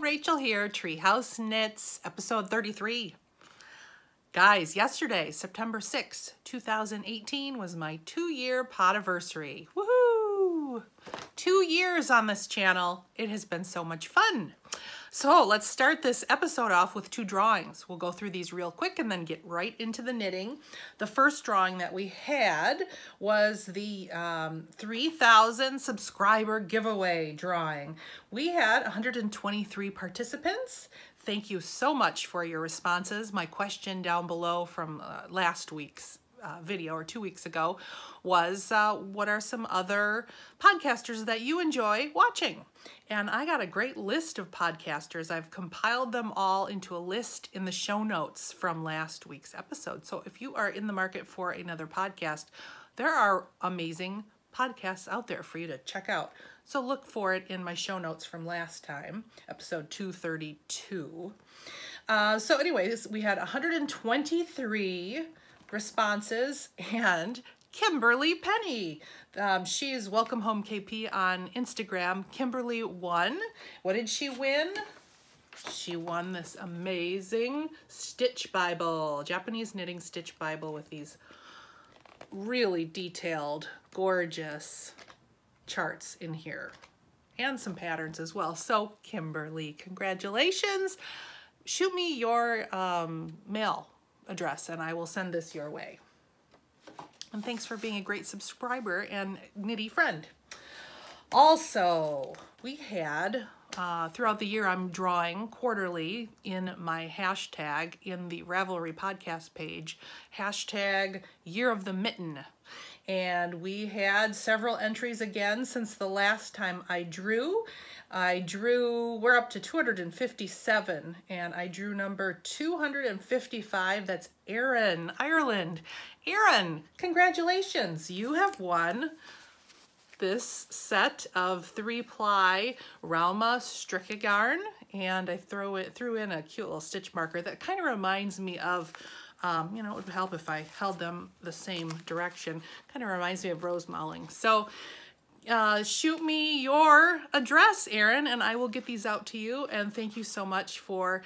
Rachel here, Treehouse Knits, episode 33. Guys, yesterday, September 6, 2018 was my 2-year podiversary. Woohoo! 2 years on this channel. It has been so much fun. So let's start this episode off with 2 drawings. We'll go through these real quick and then get right into the knitting. The first drawing that we had was the 3,000 subscriber giveaway drawing. We had 123 participants. Thank you so much for your responses. My question down below from last week's video or 2 weeks ago was what are some other podcasters that you enjoy watching? And I got a great list of podcasters. I've compiled them all into a list in the show notes from last week's episode. So if you are in the market for another podcast, there are amazing podcasts out there for you to check out. So look for it in my show notes from last time, episode 232. So anyways, we had 123 responses, and Kimberly Penny. She's Welcome Home KP on Instagram. Kimberly won. What did she win? She won this amazing Stitch Bible, Japanese knitting Stitch Bible with these really detailed, gorgeous charts in here and some patterns as well. So Kimberly, congratulations. Shoot me your mail address and I will send this your way. And thanks for being a great subscriber and knitty friend. Also, we had, throughout the year, I'm drawing quarterly in my hashtag in the Ravelry podcast page, hashtag Year of the Mitten. And we had several entries again since the last time I drew. We're up to 257, and I drew number 255. That's ERIN, Ireland. ERIN, congratulations. You have won this set of 3-ply Rauma Stricka yarn, and I threw in a cute little stitch marker that kind of reminds me of, you know, it would help if I held them the same direction. Kind of reminds me of rose malling. So shoot me your address, Erin, and I will get these out to you. And thank you so much for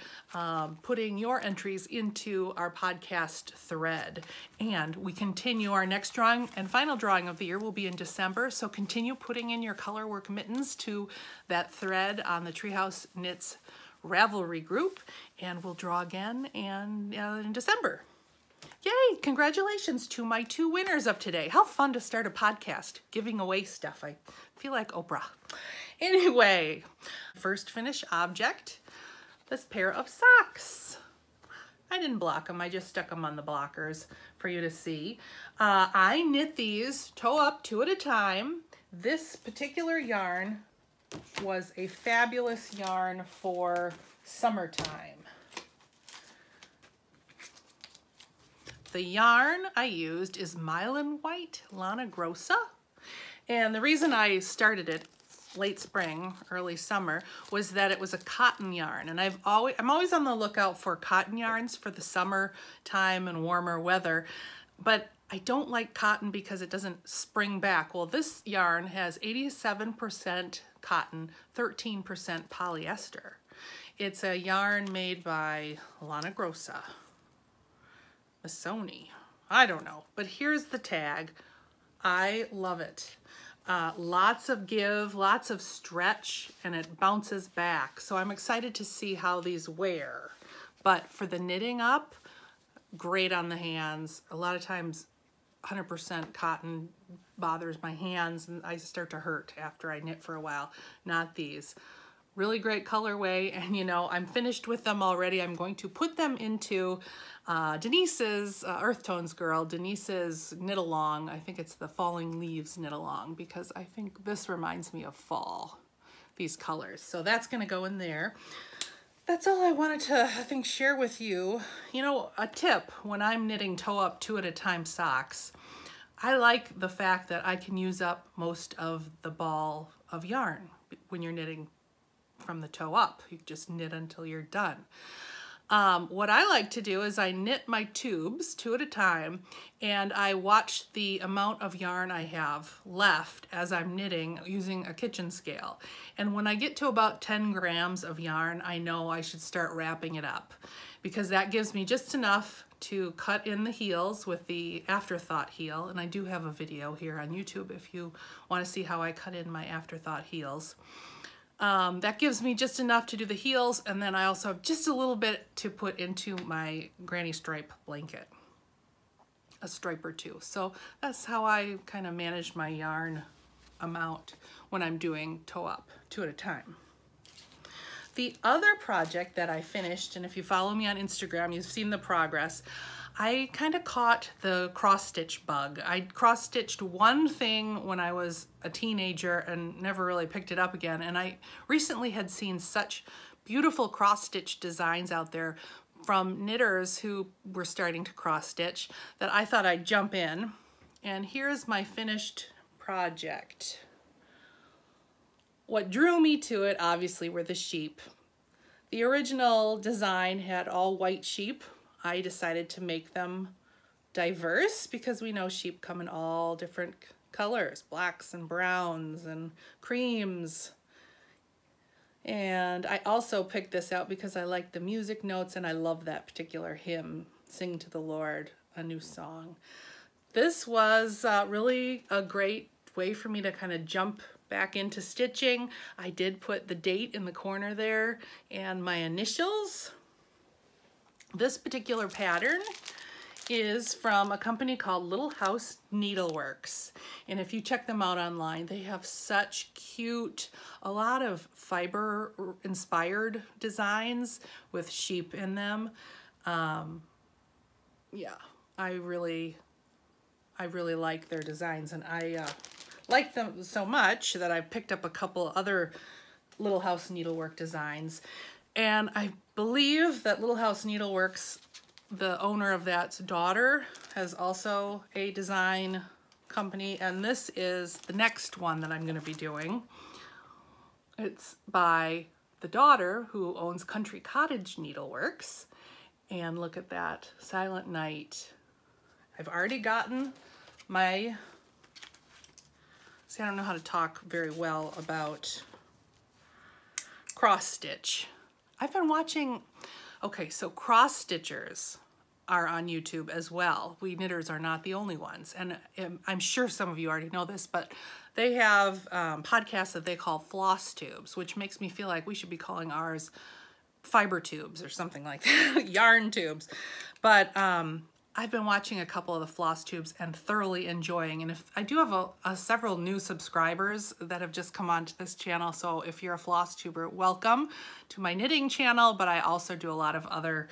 putting your entries into our podcast thread. And we continue our next drawing and final drawing of the year will be in December. So continue putting in your colorwork mittens to that thread on the Treehouse Knits Ravelry group, and we'll draw again in December. Yay! Congratulations to my 2 winners of today. How fun to start a podcast, giving away stuff. I feel like Oprah. Anyway, first finished object, this pair of socks. I didn't block them, I just stuck them on the blockers for you to see. I knit these toe up 2 at a time. This particular yarn was a fabulous yarn for summertime. The yarn I used is Mylan White Lana Grossa, and the reason I started it late spring, early summer, was that it was a cotton yarn, and I'm always on the lookout for cotton yarns for the summer time and warmer weather, but I don't like cotton because it doesn't spring back. Well, this yarn has 87% cotton, 13% polyester. It's a yarn made by Lana Grossa. Sony, I don't know, but here's the tag. I love it. Lots of give, lots of stretch, and it bounces back. So I'm excited to see how these wear. But for the knitting up, great on the hands. A lot of times 100% cotton bothers my hands and I start to hurt after I knit for a while. Not these. Really great colorway, and you know, I'm finished with them already. I'm going to put them into Denise's, Earth Tones girl, Denise's knit along. I think it's the Falling Leaves knit along because I think this reminds me of fall, these colors. So that's gonna go in there. That's all I wanted to, I think, share with you. You know, a tip when I'm knitting toe up 2 at a time socks, I like the fact that I can use up most of the ball of yarn when you're knitting from the toe up. You just knit until you're done. What I like to do is I knit my tubes 2 at a time, and I watch the amount of yarn I have left as I'm knitting using a kitchen scale. And when I get to about 10 grams of yarn, I know I should start wrapping it up, because that gives me just enough to cut in the heels with the afterthought heel. And I do have a video here on YouTube if you want to see how I cut in my afterthought heels. That gives me just enough to do the heels, and then I also have just a little bit to put into my granny stripe blanket, a stripe or two. So that's how I kind of manage my yarn amount when I'm doing toe up 2 at a time. The other project that I finished, and if you follow me on Instagram, you've seen the progress, I kind of caught the cross-stitch bug. I cross-stitched one thing when I was a teenager and never really picked it up again. And I recently had seen such beautiful cross-stitch designs out there from knitters who were starting to cross-stitch that I thought I'd jump in. And here's my finished project. What drew me to it, obviously, were the sheep. The original design had all white sheep. I decided to make them diverse because we know sheep come in all different colors, blacks and browns and creams. And I also picked this out because I like the music notes and I love that particular hymn, Sing to the Lord, a New Song. This was really a great way for me to kind of jump back into stitching. I did put the date in the corner there and my initials. This particular pattern is from a company called Little House Needleworks. And if you check them out online, they have such cute, a lot of fiber inspired designs with sheep in them. Yeah, I really like their designs, and I like them so much that I picked up a couple other Little House Needlework designs. And I believe that Little House Needleworks, the owner of that's daughter, has also a design company, and this is the next one that I'm going to be doing. It's by the daughter, who owns Country Cottage Needleworks. And look at that, Silent Night. I've already gotten my... See, I don't know how to talk very well about cross stitch. I've been watching, okay, so cross stitchers are on YouTube as well. We knitters are not the only ones. And I'm sure some of you already know this, but they have podcasts that they call floss tubes, which makes me feel like we should be calling ours fiber tubes or something like that, yarn tubes. But I've been watching a couple of the floss tubes and thoroughly enjoying. And if I do have several new subscribers that have just come onto this channel, so if you're a floss tuber, welcome to my knitting channel. But I also do a lot of other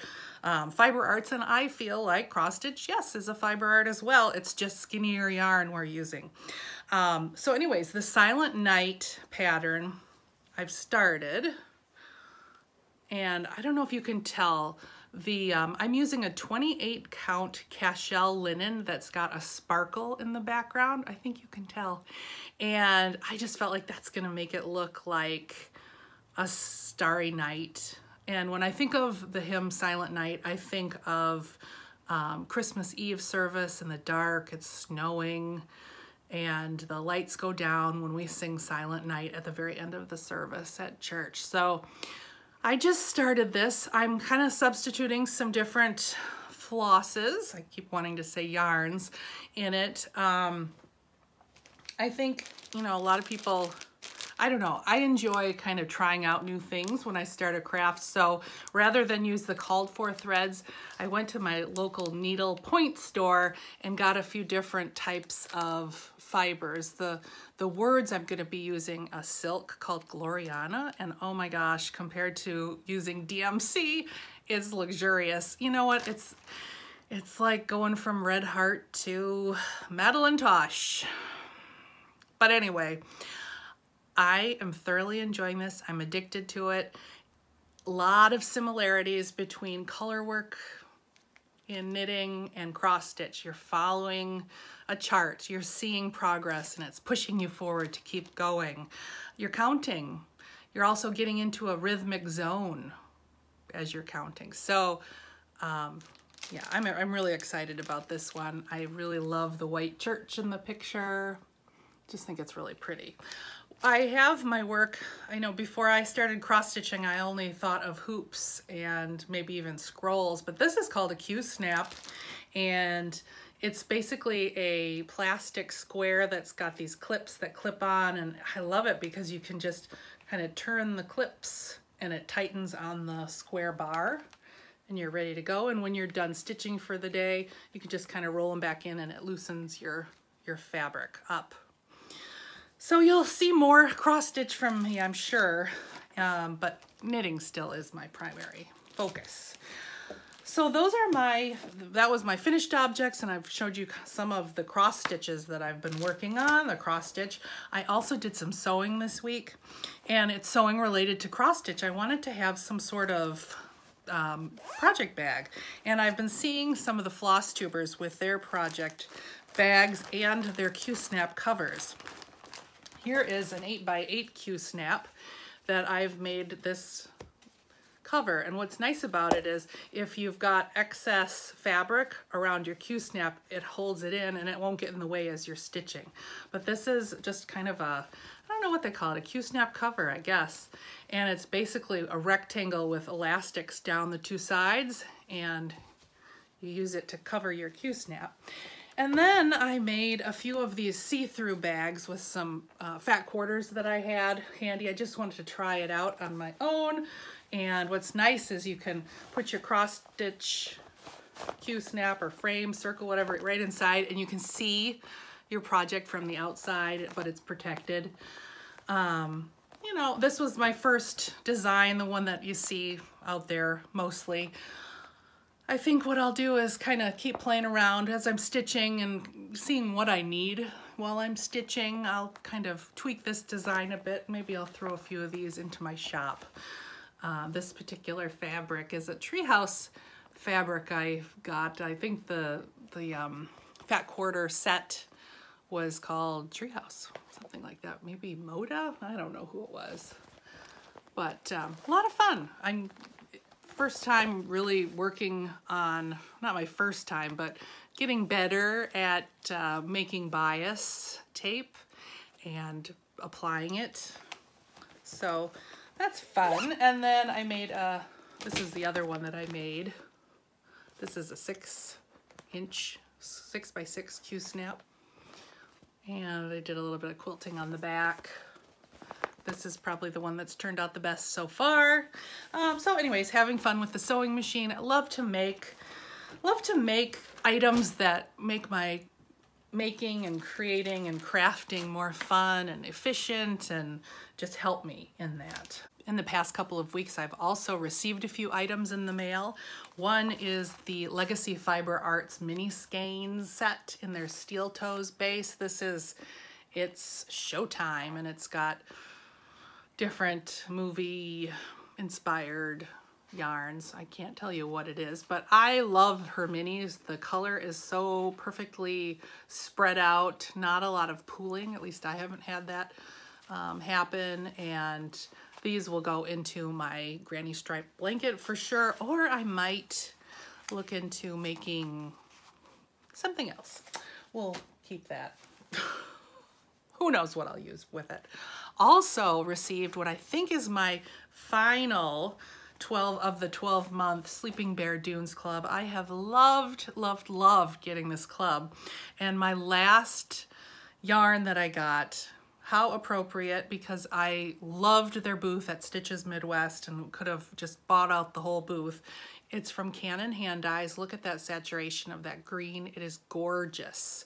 fiber arts, and I feel like cross stitch, yes, is a fiber art as well. It's just skinnier yarn we're using. So anyways, the Silent Night pattern I've started, and I don't know if you can tell. I'm using a 28 count cashel linen that's got a sparkle in the background. I think you can tell. And I just felt like that's gonna make it look like a starry night. And when I think of the hymn Silent Night, I think of Christmas Eve service in the dark, it's snowing, and the lights go down when we sing Silent Night at the very end of the service at church. So I just started this. I'm kind of substituting some different flosses. I keep wanting to say yarns in it. I think, you know, a lot of people, I don't know, I enjoy kind of trying out new things when I start a craft. So rather than use the called for threads, I went to my local needle point store and got a few different types of fibers. The words I'm going to be using a silk called Gloriana, and oh my gosh, compared to using DMC, it's luxurious. You know what? It's like going from Red Heart to Madeline Tosh. But anyway, I am thoroughly enjoying this. I'm addicted to it. A lot of similarities between color work in knitting and cross stitch. You're following a chart, you're seeing progress, and it's pushing you forward to keep going. You're counting. You're also getting into a rhythmic zone. you're counting. So yeah, I'm really excited about this one. I really love the white church in the picture. Just think it's really pretty. I have my work, I know before I started cross stitching, I only thought of hoops and maybe even scrolls, but this is called a Q-snap, and it's basically a plastic square that's got these clips that clip on, and I love it because you can just kind of turn the clips and it tightens on the square bar and you're ready to go. And when you're done stitching for the day, you can just kind of roll them back in and it loosens your fabric up. So you'll see more cross stitch from me, I'm sure, but knitting still is my primary focus. So those are that was my finished objects, and I've showed you some of the cross stitches that I've been working on, the cross stitch. I also did some sewing this week, and it's sewing related to cross stitch. I wanted to have some sort of project bag, and I've been seeing some of the floss tubers with their project bags and their Q-snap covers. Here is an 8x8 Q-snap that I've made this cover, and what's nice about it is if you've got excess fabric around your Q-snap, it holds it in and it won't get in the way as you're stitching. But this is just kind of a, I don't know what they call it, a Q-snap cover, I guess. And it's basically a rectangle with elastics down the two sides, and you use it to cover your Q-snap. And then I made a few of these see-through bags with some fat quarters that I had handy. I just wanted to try it out on my own. And what's nice is you can put your cross stitch Q-snap or frame, circle, whatever, right inside, and you can see your project from the outside, but it's protected. You know, this was my first design, the one that you see out there mostly. I think what I'll do is kind of keep playing around as I'm stitching and seeing what I need while I'm stitching. I'll kind of tweak this design a bit. Maybe I'll throw a few of these into my shop. This particular fabric is a treehouse fabric I got. I think the fat quarter set was called Treehouse, something like that. Maybe Moda? I don't know who it was. But a lot of fun. I'm first time really working on, not my first time, but getting better at making bias tape and applying it. So that's fun. And then I made this is the other one that I made. This is a 6-inch 6x6 Q-snap. And I did a little bit of quilting on the back. This is probably the one that's turned out the best so far. So anyways, having fun with the sewing machine. I love to make items that make my making and creating and crafting more fun and efficient, and just help me in that. In the past couple of weeks, I've also received a few items in the mail. One is the Legacy Fiber Arts mini skeins set in their steel toes base. It's Showtime, and it's got different movie inspired yarns. I can't tell you what it is, but I love her minis. The color is so perfectly spread out, not a lot of pooling, at least I haven't had that happen, and these will go into my granny stripe blanket for sure, or I might look into making something else. We'll keep that. Who knows what I'll use with it. Also received what I think is my final 12 of the 12-month Sleeping Bear Dunes Club. I have loved, loved, loved getting this club. And my last yarn that I got, how appropriate, because I loved their booth at Stitches Midwest and could have just bought out the whole booth. It's from Cannon Hand Dyes. Look at that saturation of that green. It is gorgeous.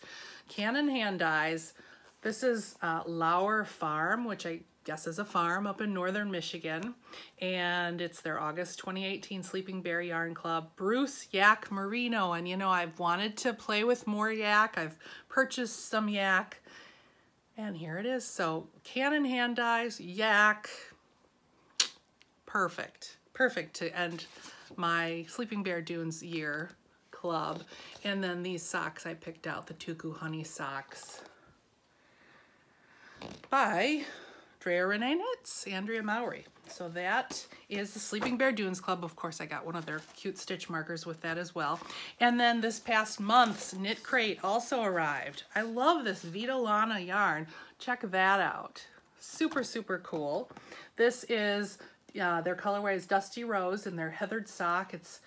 Cannon Hand Dyes. This is Lauer Farm, which I guess is a farm up in northern Michigan. And it's their August 2018 Sleeping Bear Yarn Club. Bruce Yak Merino. And you know, I've wanted to play with more yak. I've purchased some yak. And here it is. So Cannon Hand Dyes, yak. Perfect. Perfect to end my Sleeping Bear Dunes year club. And then these socks I picked out, the Tuku Honey socks by Drea Renee Knits, Andrea Mowry. So that is the Sleeping Bear Dunes Club. Of course, I got one of their cute stitch markers with that as well. And then this past month's Knit Crate also arrived. I love this Vita Lana yarn. Check that out. Super, super cool. This is, their colorway is Dusty Rose in their heathered sock. It's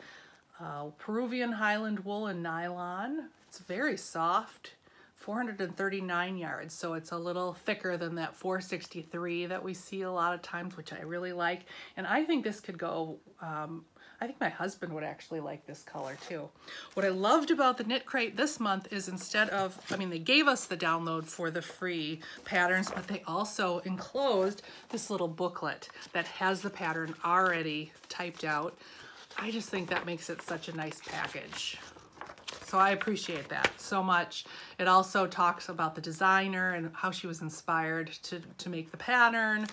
Peruvian Highland wool and nylon. It's very soft. 439 yards, so it's a little thicker than that 463 that we see a lot of times, which I really like. And I think this could go, I think my husband would actually like this color too. What I loved about the Knit Crate this month is instead of, I mean, they gave us the download for the free patterns, but they also enclosed this little booklet that has the pattern already typed out. I just think that makes it such a nice package. So I appreciate that so much. It also talks about the designer and how she was inspired to make the pattern.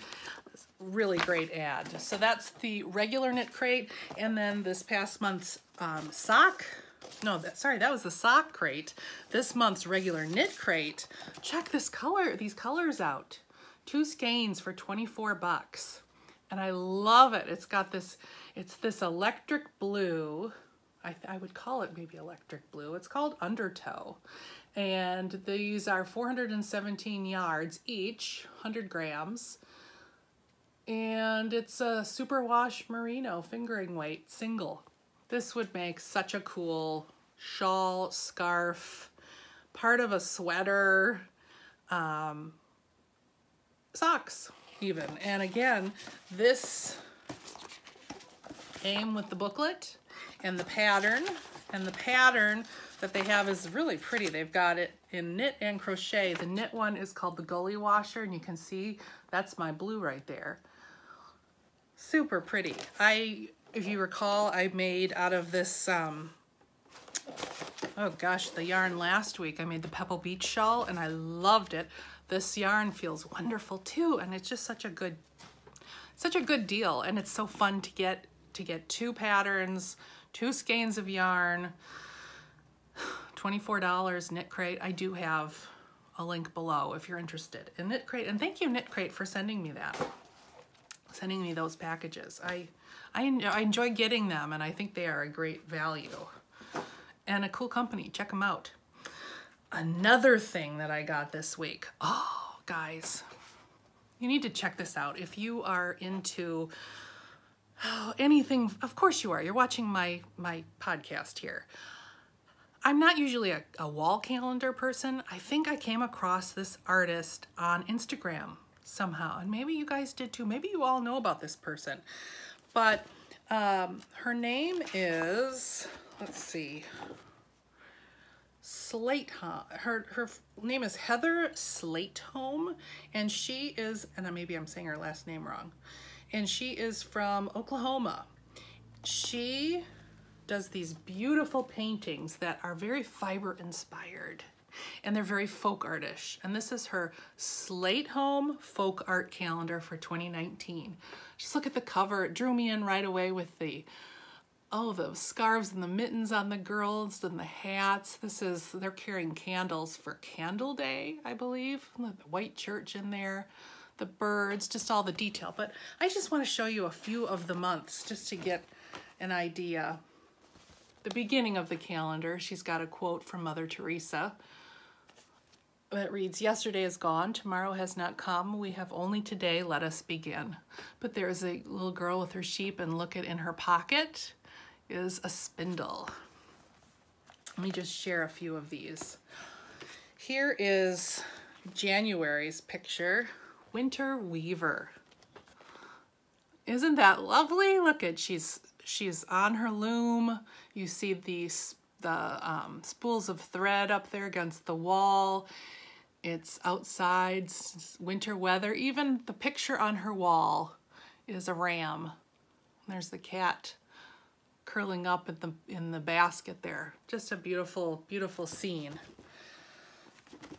Really great ad. So that's the regular Knit Crate. And then this past month's sock, no, that was the sock crate. This month's regular Knit Crate. Check this color, these colors out. 2 skeins for 24 bucks. And I love it. It's got this, it's this electric blue. I would call it maybe electric blue. It's called Undertow. And these are 417 yards each, 100 grams. And it's a superwash merino fingering weight single. This would make such a cool shawl, scarf, part of a sweater, socks even. And again, this came with the booklet and the pattern. And the pattern that they have is really pretty. They've got it in knit and crochet. The knit one is called the Gully Washer, and you can see that's my blue right there. Super pretty. If you recall, I made out of this, oh gosh, the yarn last week. I made the Pebble Beach shawl, and I loved it. This yarn feels wonderful too, and it's just such a good deal. And it's so fun to get 2 patterns, 2 skeins of yarn, $24 Knit Crate. I do have a link below if you're interested in Knit Crate. And thank you, Knit Crate, for sending me that, sending me those packages. I enjoy getting them, and I think they are a great value and a cool company. Check them out. Another thing that I got this week. Oh, guys, you need to check this out. If you are into anything, of course you are. You're watching my podcast here. I'm not usually a wall calendar person. I think I came across this artist on Instagram somehow, and maybe you guys did too. Maybe you all know about this person. But her name is, let's see, her name is Heather Slatehome, and she is, and maybe I'm saying her last name wrong, and she is from Oklahoma. She does these beautiful paintings that are very fiber inspired, and they're very folk artish. And this is her Slatehome Folk Art Calendar for 2019. Just look at the cover. It drew me in right away with the scarves and the mittens on the girls and the hats. They're carrying candles for Candle Day, I believe. The white church in there, the birds, just all the detail. But I just want to show you a few of the months just to get an idea. The beginning of the calendar, she's got a quote from Mother Teresa that reads, "Yesterday is gone, tomorrow has not come. We have only today, let us begin." But there's a little girl with her sheep, and look at in her pocket is a spindle. Let me just share a few of these. Here is January's picture, Winter Weaver. Isn't that lovely? Look at, she's on her loom. You see the spools of thread up there against the wall. It's outside, winter weather. Even the picture on her wall is a ram. There's the cat curling up in the basket there. Just a beautiful, beautiful scene.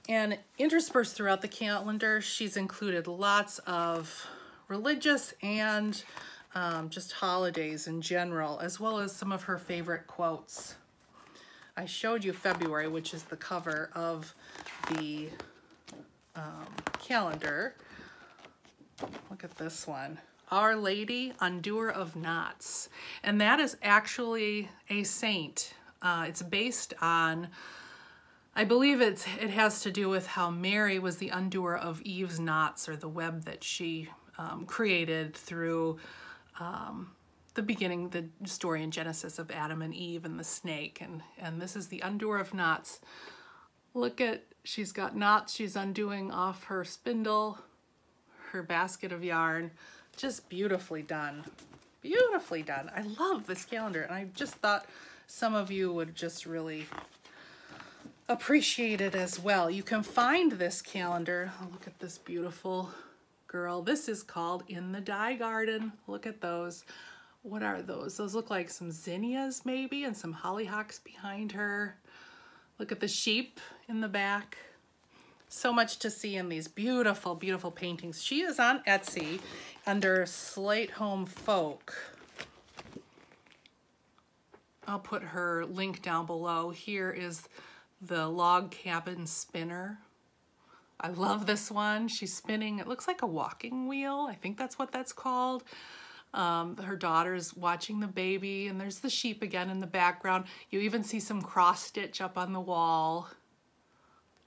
And interspersed throughout the calendar, she's included lots of religious and just holidays in general, as well as some of her favorite quotes. I showed you February, which is the cover of the calendar. Look at this one. Our Lady, Undoer of Knots. And that is actually a saint. It's based on, I believe it has to do with how Mary was the undoer of Eve's knots, or the web that she created through the beginning, the story in Genesis of Adam and Eve and the snake. And this is the undoer of knots. Look at, she's got knots she's undoing off her spindle, her basket of yarn. Just beautifully done. Beautifully done. I love this calendar, and I just thought some of you would just really appreciate it as well. You can find this calendar. Oh, look at this beautiful girl. This is called In the Dye Garden. Look at those. What are those? Those look like some zinnias maybe, and some hollyhocks behind her. Look at the sheep in the back. So much to see in these beautiful, beautiful paintings. She is on Etsy under Slate Home Folk. I'll put her link down below. Here is the log cabin spinner. I love this one. She's spinning, it looks like a walking wheel. I think that's what that's called. Her daughter's watching the baby, and there's the sheep again in the background. You even see some cross stitch up on the wall.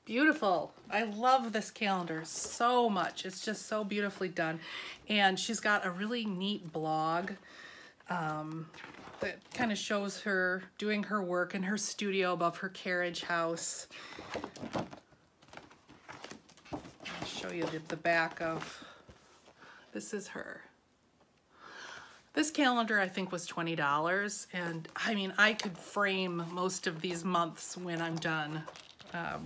Beautiful. I love this calendar so much. It's just so beautifully done. And she's got a really neat blog that kind of shows her doing her work in her studio above her carriage house. I'll show you the back of, this is her. This calendar I think was $20, and I mean, I could frame most of these months when I'm done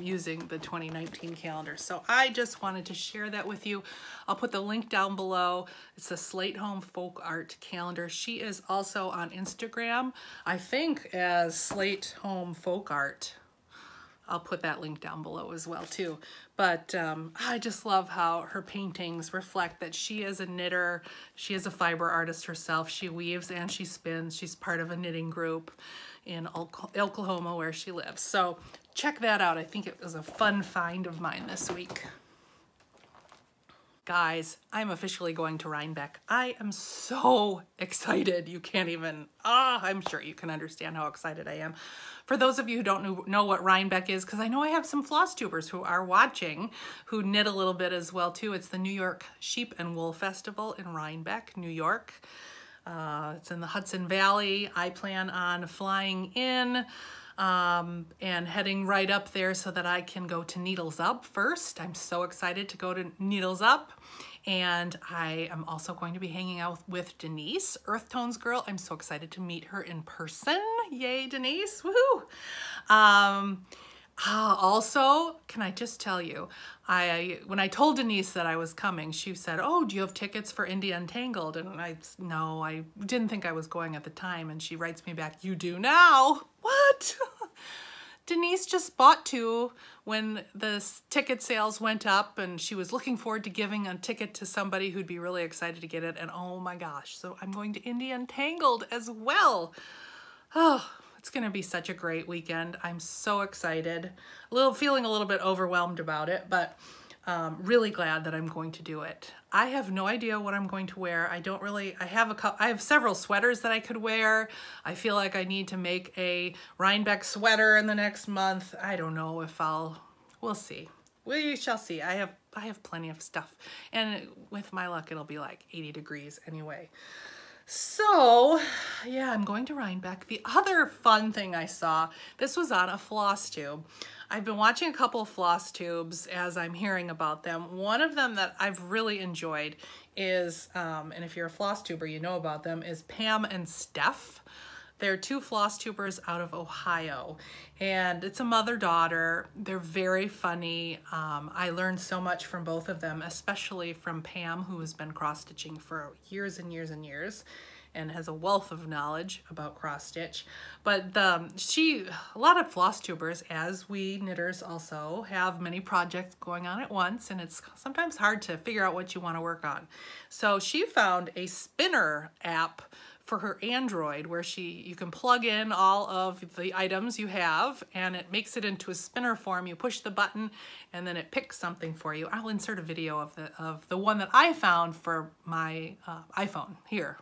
using the 2019 calendar. So I just wanted to share that with you. I'll put the link down below. It's a Slate Home Folk Art calendar. She is also on Instagram, I think, as Slate Home Folk Art. I'll put that link down below as well too. But I just love how her paintings reflect that she is a knitter. She is a fiber artist herself. She weaves and she spins. She's part of a knitting group in Oklahoma where she lives. So check that out. I think it was a fun find of mine this week. Guys, I'm officially going to Rhinebeck. I am so excited. You can't even, I'm sure you can understand how excited I am. For those of you who don't know what Rhinebeck is, because I know I have some floss tubers who are watching, who knit a little bit as well too. It's the New York Sheep and Wool Festival in Rhinebeck, New York. It's in the Hudson Valley. I plan on flying in and heading right up there so that I can go to Needles Up first. I'm so excited to go to Needles Up. And I am also going to be hanging out with Denise, Earthtones girl. I'm so excited to meet her in person. Yay, Denise, woohoo! Also, can I just tell you, when I told Denise that I was coming, she said, oh, do you have tickets for India Untangled? And no, I didn't think I was going at the time. And she writes me back, you do now? What? Denise just bought 2 when the ticket sales went up, and she was looking forward to giving a ticket to somebody who'd be really excited to get it. And oh my gosh, so I'm going to India Untangled as well. Oh, it's going to be such a great weekend. I'm so excited. Feeling a little bit overwhelmed about it, but really glad that I'm going to do it. I have no idea what I'm going to wear. I have several sweaters that I could wear. I feel like I need to make a Rhinebeck sweater in the next month. I don't know if we'll see. We shall see. I have plenty of stuff. And with my luck, it'll be like 80 degrees anyway. So, yeah, I'm going to Rhinebeck. The other fun thing I saw, this was on a floss tube. I've been watching a couple of floss tubes as I'm hearing about them. One of them that I've really enjoyed is, and if you're a floss tuber, you know about them, is Pam and Steph. They're 2 floss tubers out of Ohio, and it's a mother-daughter. They're very funny. I learned so much from both of them, especially from Pam, who has been cross-stitching for years and years and years and has a wealth of knowledge about cross-stitch. But a lot of floss tubers, as we knitters also, have many projects going on at once, and it's sometimes hard to figure out what you want to work on. So she found a spinner app for her Android, where you can plug in all of the items you have and it makes it into a spinner form. You push the button and then it picks something for you. I'll insert a video of the one that I found for my iPhone here.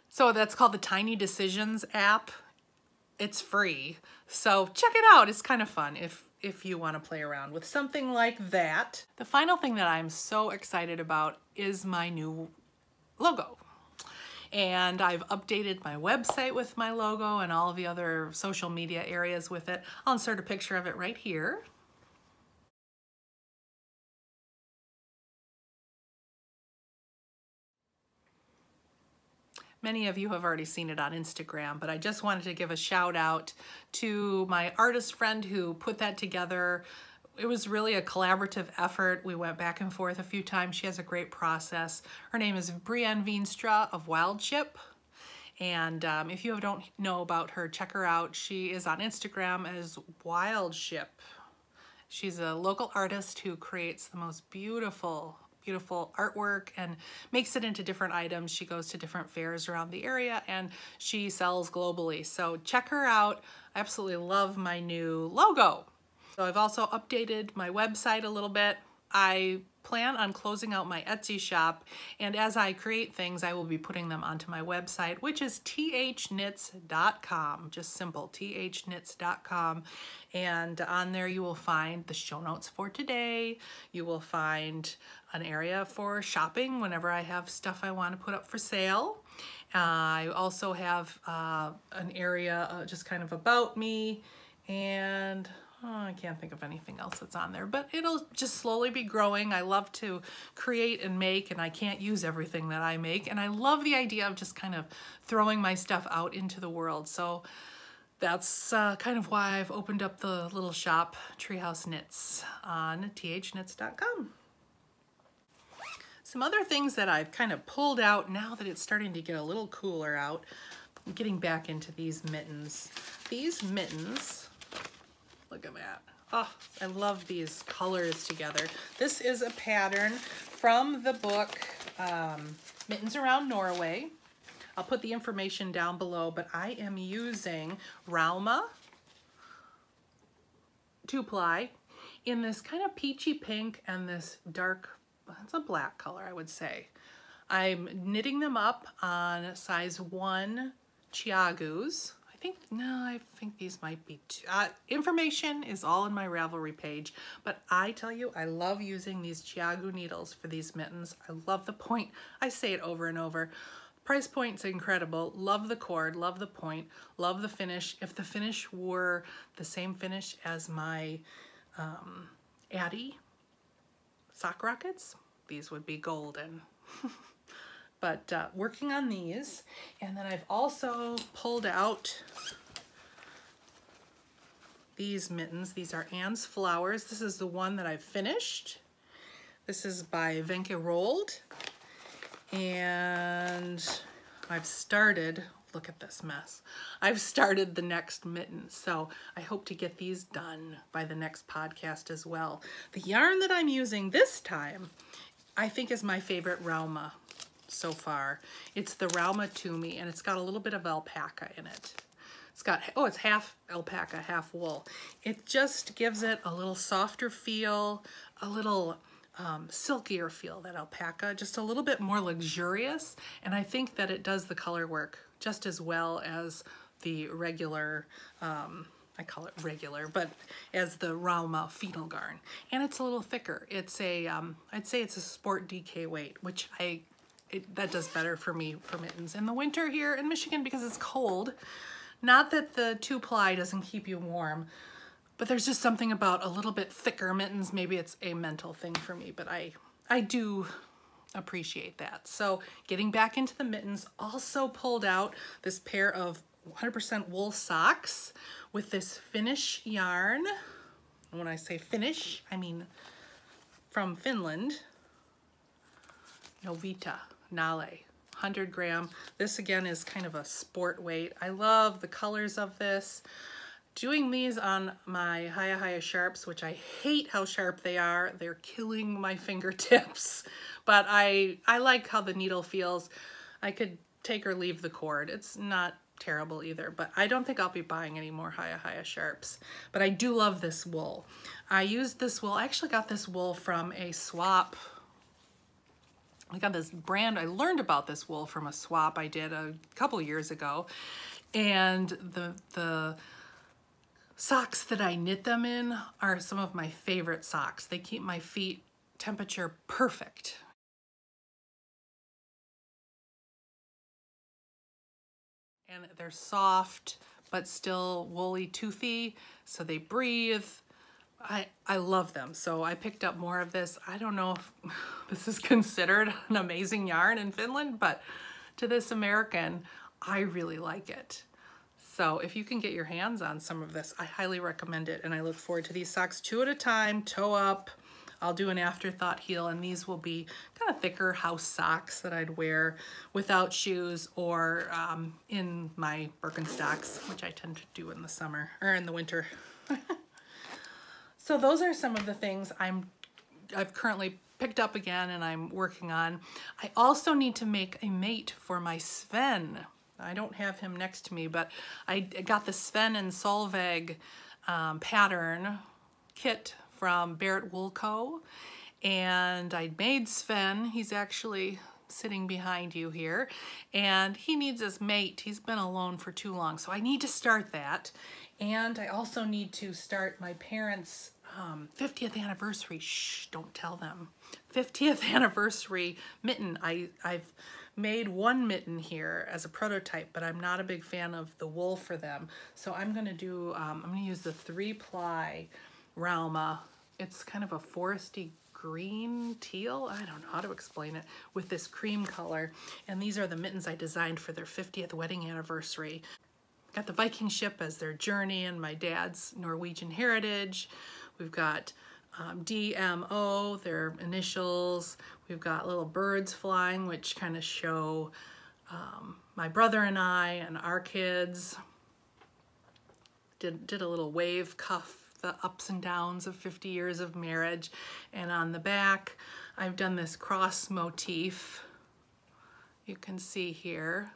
So that's called the Tiny Decisions app. It's free, so check it out. It's kind of fun if you want to play around with something like that. The final thing that I'm so excited about is my new logo. And I've updated my website with my logo and all the other social media areas with it. I'll insert a picture of it right here. Many of you have already seen it on Instagram, but I just wanted to give a shout out to my artist friend who put that together. It was really a collaborative effort. We went back and forth a few times. She has a great process. Her name is VEENSTRA of WILDSHIP. And if you don't know about her, check her out. She is on Instagram as WILDSHIP. She's a local artist who creates the most beautiful artwork and makes it into different items. She goes to different fairs around the area and she sells globally. So check her out. I absolutely love my new logo. So I've also updated my website a little bit. I plan on closing out my Etsy shop, and as I create things, I will be putting them onto my website, which is thnits.com, just simple, thnits.com. And on there you will find the show notes for today. You will find an area for shopping whenever I have stuff I want to put up for sale. I also have an area just kind of about me, and I can't think of anything else that's on there, but it'll just slowly be growing. I love to create and make, and I can't use everything that I make. And I love the idea of just kind of throwing my stuff out into the world. So that's kind of why I've opened up the little shop, Treehouse Knits, on thnits.com. Some other things that I've kind of pulled out now that it's starting to get a little cooler out. I'm getting back into these mittens. These mittens, look at that. Oh, I love these colors together. This is a pattern from the book Mittens Around Norway. I'll put the information down below, but I am using Rauma 2-ply in this kind of peachy pink and this dark, it's a black color, I would say. I'm knitting them up on size 1 Chiagus. I think these might be information is all in my Ravelry page, but I tell you, I love using these Chiagu needles for these mittens. I love the point. I say it over and over. Price point's incredible. Love the cord, love the point, love the finish. If the finish were the same finish as my Addy sock rockets, these would be golden. But working on these, and then I've also pulled out these mittens. These are Anne's Flowers. This is the one that I've finished. This is by WENCHE ROALD. And I've started, look at this mess. I've started the next mitten. So I hope to get these done by the next podcast as well. The yarn that I'm using this time, I think is my favorite Rauma so far. It's the Rauma Toomey, and it's got a little bit of alpaca in it. It's got, oh, it's half alpaca, half wool. It just gives it a little softer feel, a little silkier feel, that alpaca, just a little bit more luxurious, and I think that it does the color work just as well as the regular, I call it regular, but as the Rauma phenol garn. And it's a little thicker. It's a, I'd say it's a sport DK weight, which that does better for me for mittens in the winter here in Michigan because it's cold. Not that the 2-ply doesn't keep you warm, but there's just something about a little bit thicker mittens. Maybe it's a mental thing for me, but I do appreciate that. So getting back into the mittens, also pulled out this pair of 100% wool socks with this Finnish yarn. And when I say Finnish, I mean from Finland. Novita Nale, 100 gram. This again is kind of a sport weight. I love the colors of this. doing these on my Hiya Sharps, which I hate how sharp they are. They're killing my fingertips, but I like how the needle feels. I could take or leave the cord. It's not terrible either, but I don't think I'll be buying any more Hiya Sharps. But I do love this wool. I used this wool, I actually got this wool from a swap. I got this brand, I learned about this wool from a swap I did a couple years ago. And the socks that I knit them in are some of my favorite socks. They keep my feet temperature perfect. And they're soft, but still woolly, toothy, so they breathe. I love them, so I picked up more of this. I don't know if this is considered an amazing yarn in Finland, but to this American, I really like it. So if you can get your hands on some of this, I highly recommend it, and I look forward to these socks 2 at a time, toe up. I'll do an afterthought heel, and these will be kind of thicker house socks that I'd wear without shoes or in my Birkenstocks, which I tend to do in the summer or in the winter. So those are some of the things I've currently picked up again and I'm working on. I also need to make a mate for my Sven. I don't have him next to me, but I got the Sven and Solveig pattern kit from Barrett Wool Co. And I made Sven. He's actually sitting behind you here. And he needs his mate. He's been alone for too long. So I need to start that. And I also need to start my parents' 50th anniversary. Shh, don't tell them. 50th anniversary mitten. I've made one mitten here as a prototype, but I'm not a big fan of the wool for them. So I'm gonna do, I'm gonna use the 3-ply Rauma. It's kind of a foresty green teal. I don't know how to explain it, with this cream color. And these are the mittens I designed for their 50th wedding anniversary. Got the Viking ship as their journey and my dad's Norwegian heritage. We've got DMO, their initials. We've got little birds flying, which kind of show my brother and I and our kids. Did a little wave cuff, the ups and downs of 50 years of marriage. And on the back, I've done this cross motif, you can see here,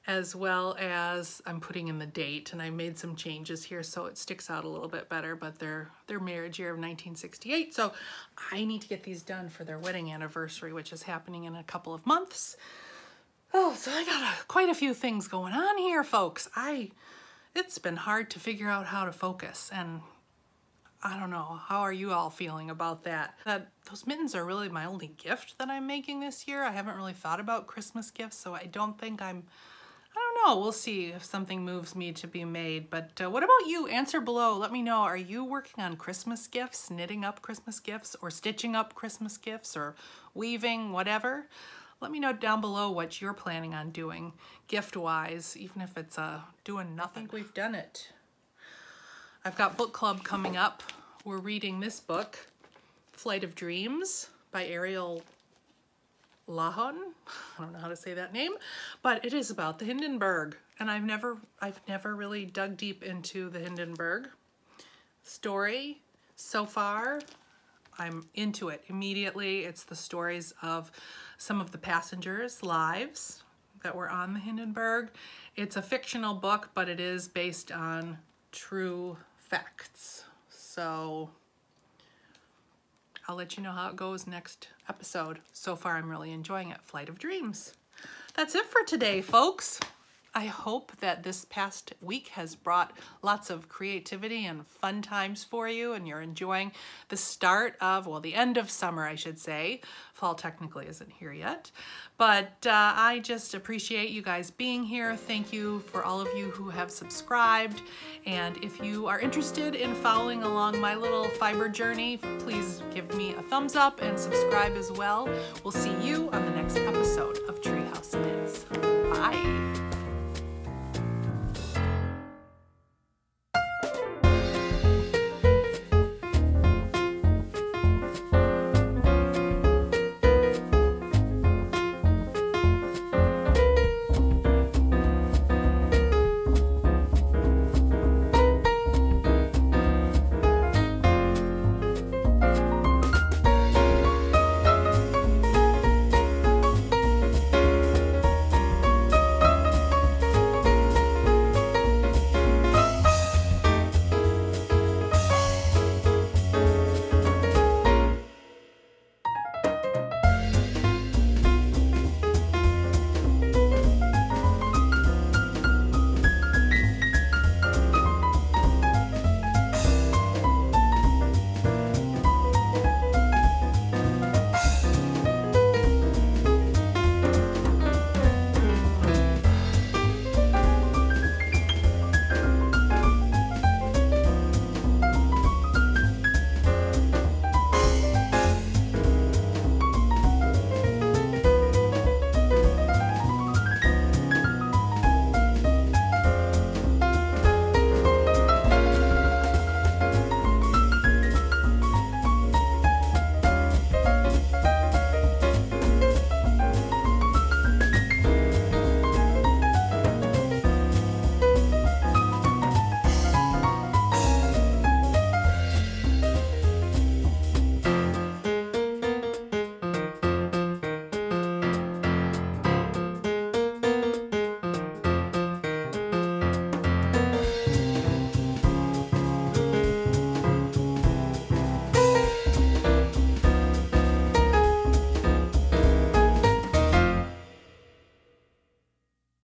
as well as I'm putting in the date, and I made some changes here so it sticks out a little bit better, but their marriage year of 1968. So I need to get these done for their wedding anniversary, which is happening in a couple of months. Oh, so I got quite a few things going on here, folks. It's been hard to figure out how to focus, and I don't know, how are you all feeling about that? Those mittens are really my only gift that I'm making this year. I haven't really thought about Christmas gifts, so I don't think I don't know, we'll see if something moves me to be made. But what about you? Answer below. Let me know, are you working on Christmas gifts, knitting up Christmas gifts, or stitching up Christmas gifts, or weaving, whatever? Let me know down below what you're planning on doing gift-wise, even if it's doing nothing. I think we've done it. I've got book club coming up. We're reading this book, Flight of Dreams by Ariel Lahon. I don't know how to say that name, but it is about the Hindenburg, and I've never really dug deep into the Hindenburg story so far. I'm into it immediately. It's the stories of some of the passengers' lives that were on the Hindenburg. It's a fictional book, but it is based on true facts. So I'll let you know how it goes next episode. So far, I'm really enjoying it. Flight of Dreams. That's it for today, folks. I hope that this past week has brought lots of creativity and fun times for you, and you're enjoying the start of, well, the end of summer, I should say. Fall technically isn't here yet, but I just appreciate you guys being here. Thank you for all of you who have subscribed, and if you are interested in following along my little fiber journey, please give me a thumbs up and subscribe as well. We'll see you on the next episode of Treehouse Knits.